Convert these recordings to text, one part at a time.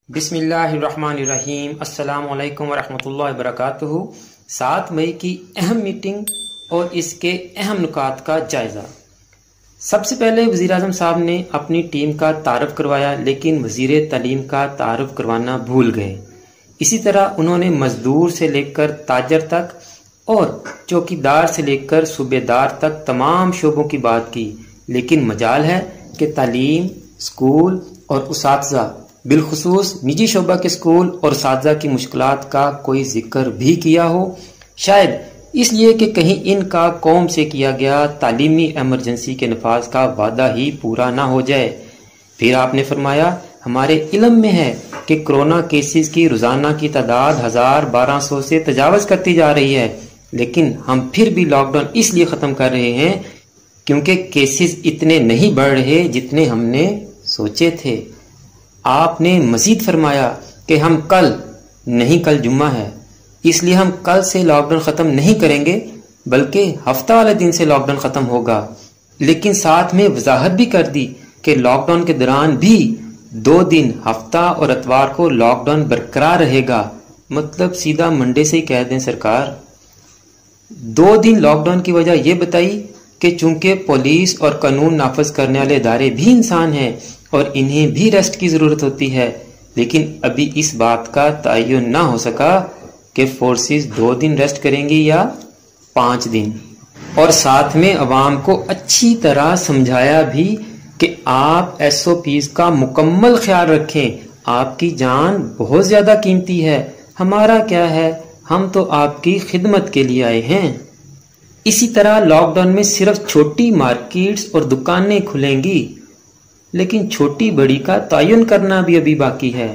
بسم اللہ الرحمن الرحیم۔ السلام علیکم ورحمۃ اللہ وبرکاتہ۔ 7 مئی کی اہم میٹنگ اور اس کے اہم نکات کا جائزہ۔ سب سے پہلے وزیر اعظم صاحب نے اپنی ٹیم کا تعارف کروایا، لیکن وزیر تعلیم کا تعارف کروانا بھول گئے۔ اسی طرح انہوں نے مزدور سے لے کر تاجر تک اور چوکیدار سے لے کر صوبے دار تک تمام شعبوں کی بات کی، لیکن مجال ہے کہ تعلیم، اسکول اور اساتذہ، بالخصوص نجی شعبہ کے اسکول اور اساتذہ کی مشکلات کا کوئی ذکر بھی کیا ہو، شاید اس لیے کہ کہیں ان کا قوم سے کیا گیا تعلیمی ایمرجنسی کے نفاذ کا وعدہ ہی پورا نہ ہو جائے۔ پھر آپ نے فرمایا، ہمارے علم میں ہے کہ کرونا کیسز کی روزانہ کی تعداد 1200 سے تجاوز کرتی جا رہی ہے، لیکن ہم پھر بھی لاک ڈاؤن اس لیے ختم کر رہے ہیں کیونکہ کیسز اتنے نہیں بڑھ رہے جتنے ہم نے سوچے تھے۔ آپ نے مزید فرمایا کہ ہم کل جمعہ ہے، اس لیے ہم کل سے لاک ڈاؤن ختم نہیں کریں گے بلکہ ہفتہ والے دن سے لاک ڈاؤن ختم ہوگا، لیکن ساتھ میں وضاحت بھی کر دی کہ لاک ڈاؤن کے دوران بھی 2 دن ہفتہ اور اتوار کو لاک ڈاؤن برقرار رہے گا۔ مطلب سیدھا منڈے سے ہی کہہ دیں سرکار۔ 2 دن لاک ڈاؤن کی وجہ یہ بتائی کہ چونکہ پولیس اور قانون نافذ کرنے والے ادارے بھی انسان ہیں اور انہیں بھی ریسٹ کی ضرورت ہوتی ہے، لیکن ابھی اس بات کا تعین نہ ہو سکا کہ فورسز 2 دن ریسٹ کریں گی یا 5 دن۔ اور ساتھ میں عوام کو اچھی طرح سمجھایا بھی کہ آپ SOPs کا مکمل خیال رکھیں، آپ کی جان بہت زیادہ قیمتی ہے، ہمارا کیا ہے، ہم تو آپ کی خدمت کے لیے آئے ہیں۔ اسی طرح لاک ڈاؤن میں صرف چھوٹی مارکیٹس اور دکانیں کھلیں گی، لیکن چھوٹی بڑی کا تعین کرنا بھی ابھی باقی ہے۔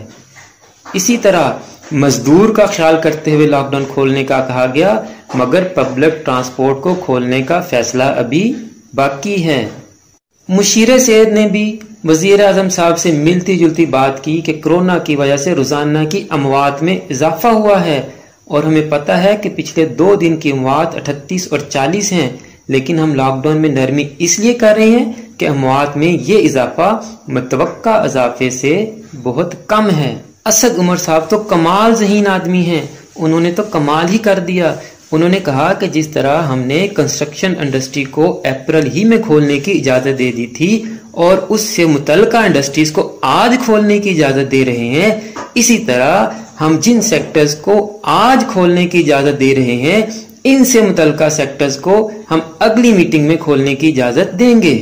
اسی طرح مزدور کا خیال کرتے ہوئے لاک ڈاؤن کھولنے کا کہا گیا، مگر پبلک ٹرانسپورٹ کو کھولنے کا فیصلہ ابھی باقی ہے۔ مشیر صحت نے بھی وزیر اعظم صاحب سے ملتی جلتی بات کی کہ کرونا کی وجہ سے روزانہ کی اموات میں اضافہ ہوا ہے، اور ہمیں پتہ ہے کہ پچھلے 2 دن کی اموات 38 اور 40 ہیں، لیکن ہم لاک ڈاؤن میں نرمی اس لیے کر رہے ہیں کہ اموات میں یہ اضافہ متوقع اضافے سے بہت کم ہے۔ اسد عمر صاحب تو کمال ذہین آدمی ہیں، انہوں نے تو کمال ہی کر دیا۔ انہوں نے کہا کہ جس طرح ہم نے کنسٹرکشن انڈسٹری کو اپریل ہی میں کھولنے کی اجازت دے دی تھی اور اس سے متعلقہ انڈسٹریز کو آج کھولنے کی اجازت دے رہے ہیں، اسی طرح ہم جن سیکٹرز کو آج کھولنے کی اجازت دے رہے ہیں، ان سے متعلقہ سیکٹرز کو ہم اگلی میٹنگ میں کھولنے کی اجازت دیں گے۔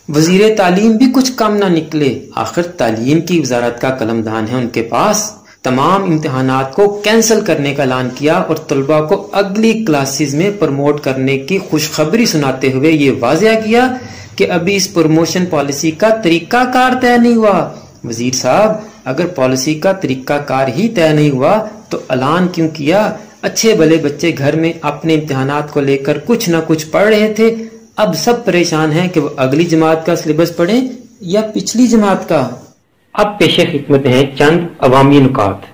وزیر تعلیم بھی کچھ کم نہ نکلے، آخر تعلیم کی وزارت کا قلمدان ہے ان کے پاس۔ تمام امتحانات کو کینسل کرنے کا اعلان کیا اور طلباء کو اگلی کلاسز میں پروموٹ کرنے کی خوشخبری سناتے ہوئے یہ واضح کیا کہ ابھی اس پروموشن پالیسی کا طریقہ کار طے نہیں ہوا۔ وزیر صاحب، اگر پالیسی کا طریقہ کار ہی طے نہیں ہوا تو اعلان کیوں کیا؟ اچھے بھلے بچے گھر میں اپنے امتحانات کو لے کر کچھ نہ کچھ پڑھ رہے تھے، اب سب پریشان ہیں کہ وہ اگلی جماعت کا سلیبس پڑھیں یا پچھلی جماعت کا۔ اب پیش خدمت ہیں چند عوامی نکات۔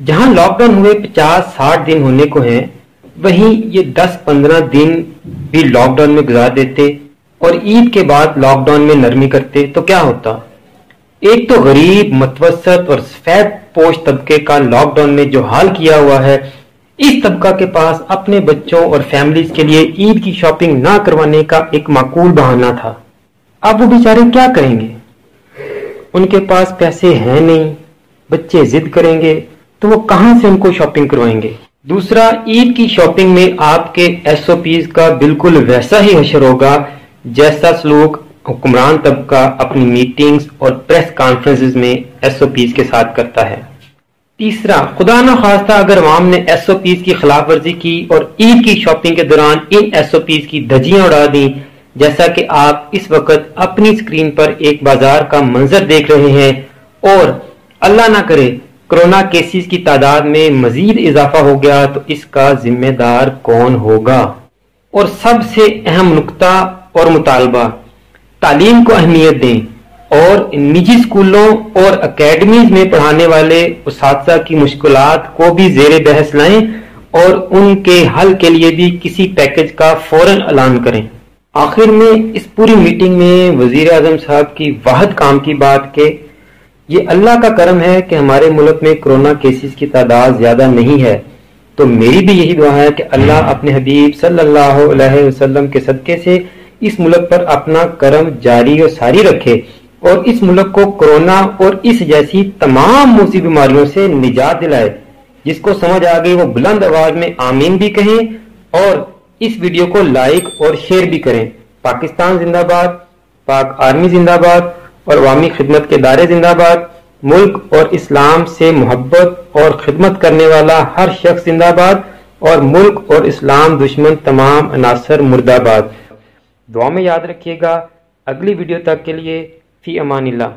جہاں لاک ڈاؤن ہوئے 50-60 دن ہونے کو ہیں، وہیں یہ 10-15 دن بھی لاک ڈاؤن میں گزار دیتے اور عید کے بعد لاک ڈاؤن میں نرمی کرتے تو کیا ہوتا؟ ایک تو غریب، متوسط اور سفید پوش طبقے کا لاک ڈاؤن میں جو حال کیا ہوا ہے، اس طبقہ کے پاس اپنے بچوں اور فیملیز کے لیے عید کی شاپنگ نہ کروانے کا ایک معقول بہانہ تھا۔ اب وہ بیچارے کیا کریں گے؟ ان کے پاس پیسے ہیں نہیں، بچے ضد کریں گے تو وہ کہاں سے ان کو شاپنگ کروائیں گے؟ دوسرا، عید کی شاپنگ میں آپ کے SOPs کا بالکل ویسا ہی حشر ہوگا جیسا سلوک حکمران طبقہ اپنی میٹنگز اور پریس کانفرنسز میں SOPs کے ساتھ کرتا ہے۔ تیسرا، خدا نہ خواستہ اگر عوام نے SOPs کی خلاف ورزی کی اور عید کی شاپنگ کے دوران ان SOPs کی دھجیاں اڑا دیں، جیسا کہ آپ اس وقت اپنی اسکرین پر ایک بازار کا منظر دیکھ رہے ہیں، اور اللہ نہ کرے کرونا کیسز کی تعداد میں مزید اضافہ ہو گیا تو اس کا ذمہ دار کون ہوگا؟ اور سب سے اہم نکتہ اور مطالبہ، تعلیم کو اہمیت دیں اور نجی اسکولوں اور اکیڈمیز میں پڑھانے والے اساتذہ کی مشکلات کو بھی زیر بحث لائیں اور ان کے حل کے لیے بھی کسی پیکج کا فوراً اعلان کریں۔ آخر میں اس پوری میٹنگ میں وزیر اعظم صاحب کی واحد کام کی بات کہ یہ اللہ کا کرم ہے کہ ہمارے ملک میں کرونا کیسز کی تعداد زیادہ نہیں ہے، تو میری بھی یہی دعا ہے کہ اللہ اپنے حبیب صلی اللہ علیہ وسلم کے صدقے سے اس ملک پر اپنا کرم جاری و ساری رکھے اور اس ملک کو کرونا اور اس جیسی تمام موسمی بیماریوں سے نجات دلائے۔ جس کو سمجھ آ گئی وہ بلند آواز میں آمین بھی کہیں اور اس ویڈیو کو لائک اور شیئر بھی کریں۔ پاکستان زندہ باد، پاک آرمی زندہ باد اور عوامی خدمت کے ادارے زندہ باد، ملک اور اسلام سے محبت اور خدمت کرنے والا ہر شخص زندہ باد، اور ملک اور اسلام دشمن تمام عناصر مردہ آباد۔ دعا میں یاد رکھیے گا۔ اگلی ویڈیو تک کے لیے فی امان اللہ۔